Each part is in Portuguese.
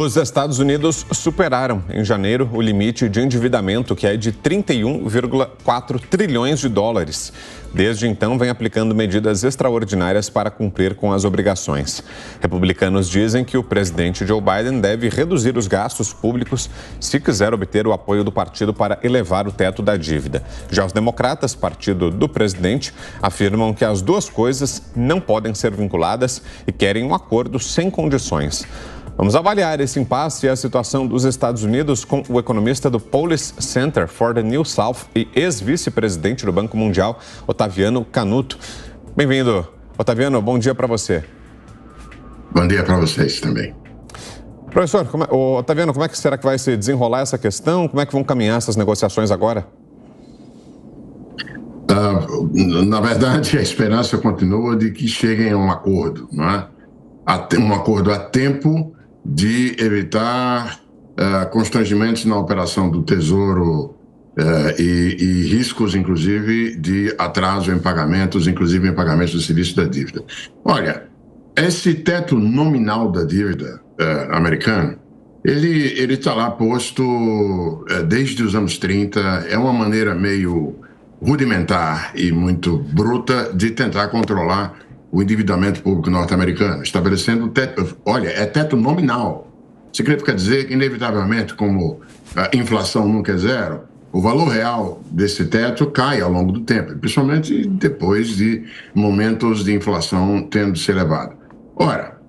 Os Estados Unidos superaram, em janeiro, o limite de endividamento, que é de 31,4 trilhões de dólares. Desde então, vem aplicando medidas extraordinárias para cumprir com as obrigações. Republicanos dizem que o presidente Joe Biden deve reduzir os gastos públicos se quiser obter o apoio do partido para elevar o teto da dívida. Já os democratas, partido do presidente, afirmam que as duas coisas não podem ser vinculadas e querem um acordo sem condições. Vamos avaliar esse impasse e a situação dos Estados Unidos com o economista do Policy Center for the New South e ex-vice-presidente do Banco Mundial, Otaviano Canuto. Bem-vindo, Otaviano. Bom dia para você. Bom dia para vocês também. Professor, Otaviano, como é que será que vai se desenrolar essa questão? Como é que vão caminhar essas negociações agora? Na verdade, a esperança continua de que cheguem a um acordo, não é? Um acordo a tempo de evitar constrangimentos na operação do Tesouro e riscos, inclusive, de atraso em pagamentos, inclusive em pagamentos do serviço da dívida. Olha, esse teto nominal da dívida americana, ele está lá posto desde os anos 30, é uma maneira meio rudimentar e muito bruta de tentar controlar o endividamento público norte-americano, estabelecendo teto. Olha, é teto nominal. Significa dizer que, inevitavelmente, como a inflação nunca é zero, o valor real desse teto cai ao longo do tempo, principalmente depois de momentos de inflação tendo se elevado. Ora,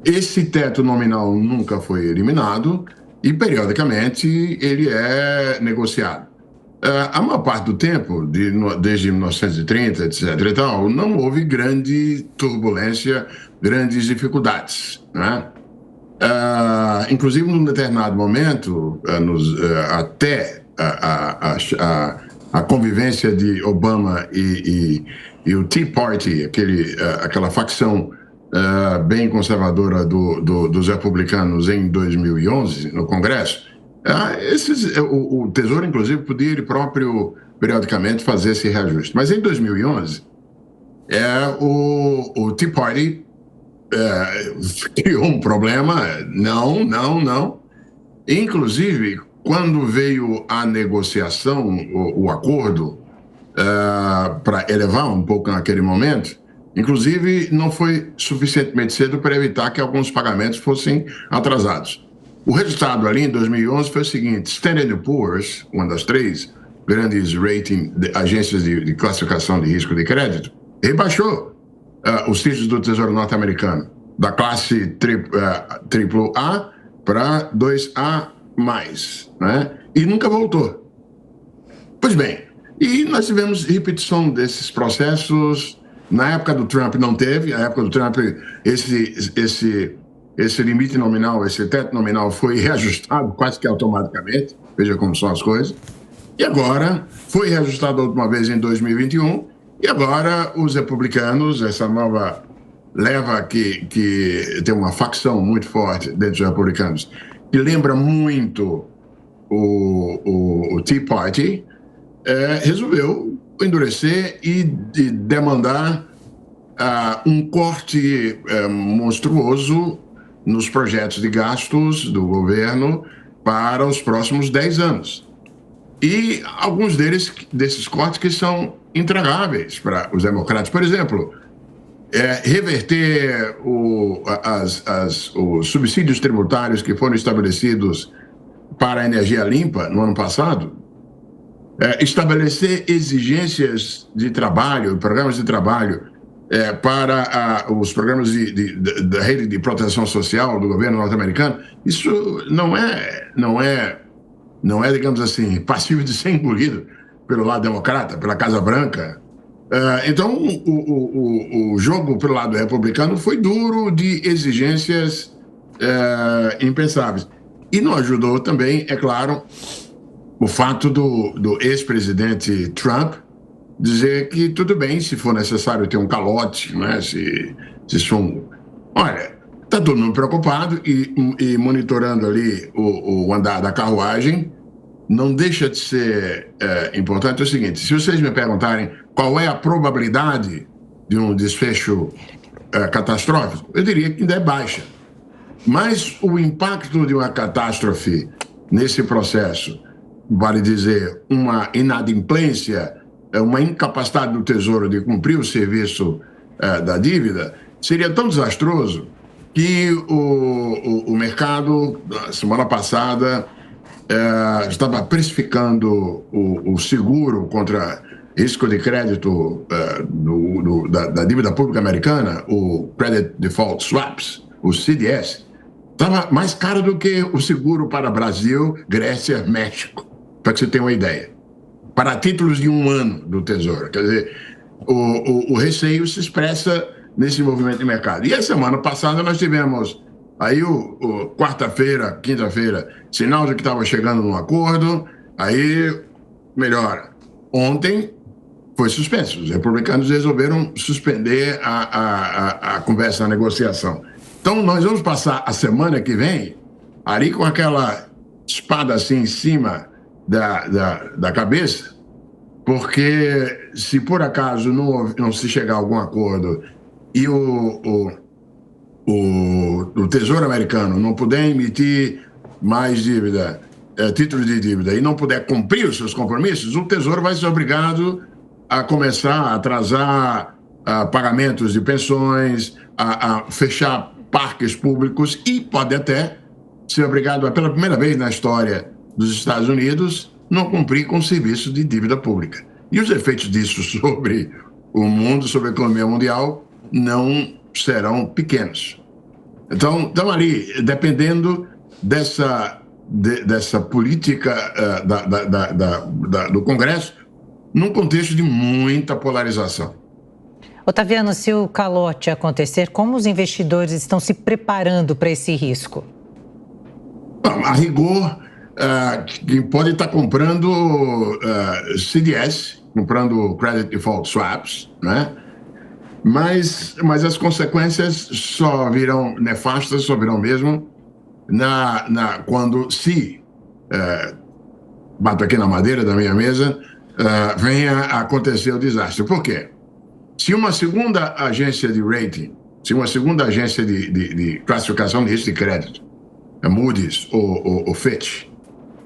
esse teto nominal nunca foi eliminado e, periodicamente, ele é negociado. A maior parte do tempo, desde 1930, etc. e tal, não houve grande turbulência, grandes dificuldades, né? Inclusive, num determinado momento, até a convivência de Obama e o Tea Party, aquela facção bem conservadora dos republicanos em 2011, no Congresso, o Tesouro, inclusive, podia ele próprio, periodicamente, fazer esse reajuste. Mas em 2011, o Tea Party criou um problema. Não. Inclusive, quando veio a negociação, o acordo, para elevar um pouco naquele momento, inclusive, não foi suficientemente cedo para evitar que alguns pagamentos fossem atrasados. O resultado ali em 2011 foi o seguinte: Standard & Poor's, uma das três grandes agências de classificação de risco de crédito, rebaixou os títulos do Tesouro norte-americano da classe AAA para 2A+, né? E nunca voltou. Pois bem, e nós tivemos repetição desses processos. Na época do Trump não teve, na época do Trump esse limite nominal, esse teto nominal foi reajustado quase que automaticamente, veja como são as coisas, e agora foi reajustado a última vez em 2021, e agora os republicanos, essa nova leva que tem uma facção muito forte dentro dos republicanos, que lembra muito o Tea Party, resolveu endurecer e demandar um corte monstruoso nos projetos de gastos do governo para os próximos 10 anos. E alguns desses cortes que são intragáveis para os democratas. Por exemplo, reverter os subsídios tributários que foram estabelecidos para a energia limpa no ano passado, estabelecer exigências de trabalho, programas de trabalho, para os programas da rede de proteção social do governo norte-americano. Isso não é, digamos assim, passível de ser engolido pelo lado democrata, pela Casa Branca. Então, o jogo pelo lado republicano foi duro, de exigências impensáveis. E não ajudou também, é claro, o fato do ex-presidente Trump dizer que tudo bem se for necessário ter um calote, né? Se for Olha, está todo mundo preocupado e monitorando ali o andar da carruagem. Não deixa de ser importante o seguinte: se vocês me perguntarem qual é a probabilidade de um desfecho catastrófico, eu diria que ainda é baixa. Mas o impacto de uma catástrofe nesse processo, vale dizer, uma inadimplência, uma incapacidade do Tesouro de cumprir o serviço da dívida, seria tão desastroso que o mercado, na semana passada, estava precificando o seguro contra risco de crédito da dívida pública americana, o Credit Default Swaps, o CDS, estava mais caro do que o seguro para Brasil, Grécia, México, para que você tenha uma ideia. Para títulos de um ano do Tesouro. Quer dizer, o receio se expressa nesse movimento de mercado. E a semana passada nós tivemos aí quarta-feira, quinta-feira, sinal de que estava chegando num acordo, aí melhora. Ontem foi suspenso. Os republicanos resolveram suspender a conversa, a negociação. Então nós vamos passar a semana que vem ali com aquela espada assim em cima da cabeça, porque se por acaso não se chegar a algum acordo e o Tesouro americano não puder emitir mais dívida, títulos de dívida, e não puder cumprir os seus compromissos, o Tesouro vai ser obrigado a começar a atrasar pagamentos de pensões, a fechar parques públicos e pode até ser obrigado a, pela primeira vez na história dos Estados Unidos, não cumprir com o serviço de dívida pública. E os efeitos disso sobre o mundo, sobre a economia mundial, não serão pequenos. Então, ali, dependendo dessa política do Congresso, num contexto de muita polarização. Otaviano, se o calote acontecer, como os investidores estão se preparando para esse risco? A rigor, quem pode estar comprando CDS, comprando Credit Default Swaps, né? Mas as consequências só virão nefastas, só virão mesmo quando bato aqui na madeira da minha mesa, venha a acontecer o desastre. Por quê? Se uma segunda agência de rating, se uma segunda agência de classificação de risco de crédito, a Moody's ou Fitch,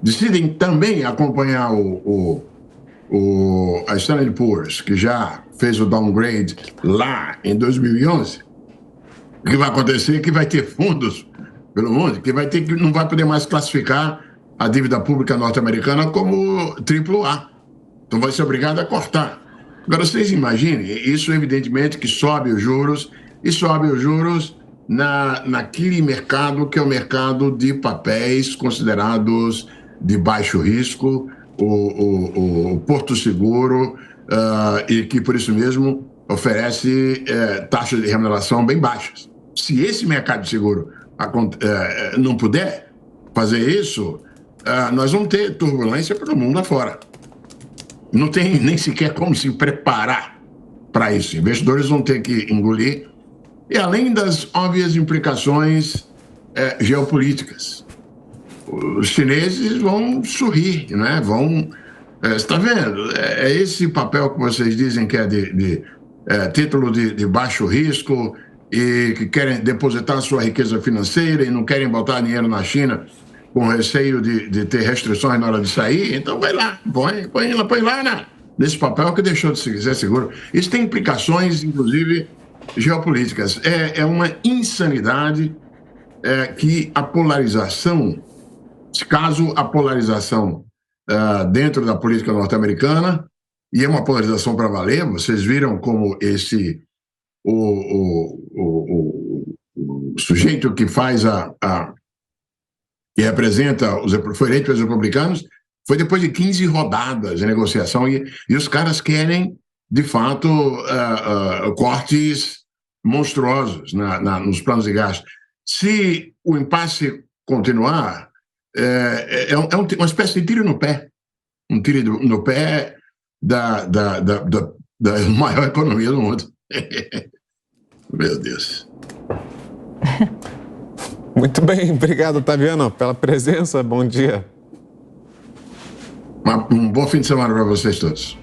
decidem também acompanhar a Standard & Poor's, que já fez o downgrade lá em 2011, o que vai acontecer é que vai ter fundos pelo mundo que não vai poder mais classificar a dívida pública norte-americana como AAA. Então vai ser obrigado a cortar. Agora, vocês imaginem, isso evidentemente que sobe os juros, e sobe os juros naquele mercado que é o mercado de papéis considerados de baixo risco, o Porto Seguro, e que por isso mesmo oferece taxas de remuneração bem baixas. Se esse mercado de seguro não puder fazer isso, nós vamos ter turbulência pelo mundo afora. Não tem nem sequer como se preparar para isso. Investidores vão ter que engolir, e além das óbvias implicações geopolíticas. Os chineses vão sorrir, né? Você está vendo? É esse papel que vocês dizem que é de título de baixo risco e que querem depositar sua riqueza financeira e não querem botar dinheiro na China com receio de ter restrições na hora de sair. Então vai lá, põe lá nesse papel que deixou de ser seguro. Isso tem implicações, inclusive, geopolíticas. É uma insanidade que a polarização, caso a polarização dentro da política norte-americana, e é uma polarização para valer, vocês viram como o sujeito que faz que representa foi eleito pelos republicanos, foi depois de 15 rodadas de negociação, e os caras querem, de fato, cortes monstruosos nos planos de gasto. Se o impasse continuar, é uma espécie de tiro no pé. Um tiro no pé da maior economia do mundo. Meu Deus. Muito bem, obrigado, Otaviano, pela presença. Bom dia. Um bom fim de semana para vocês todos.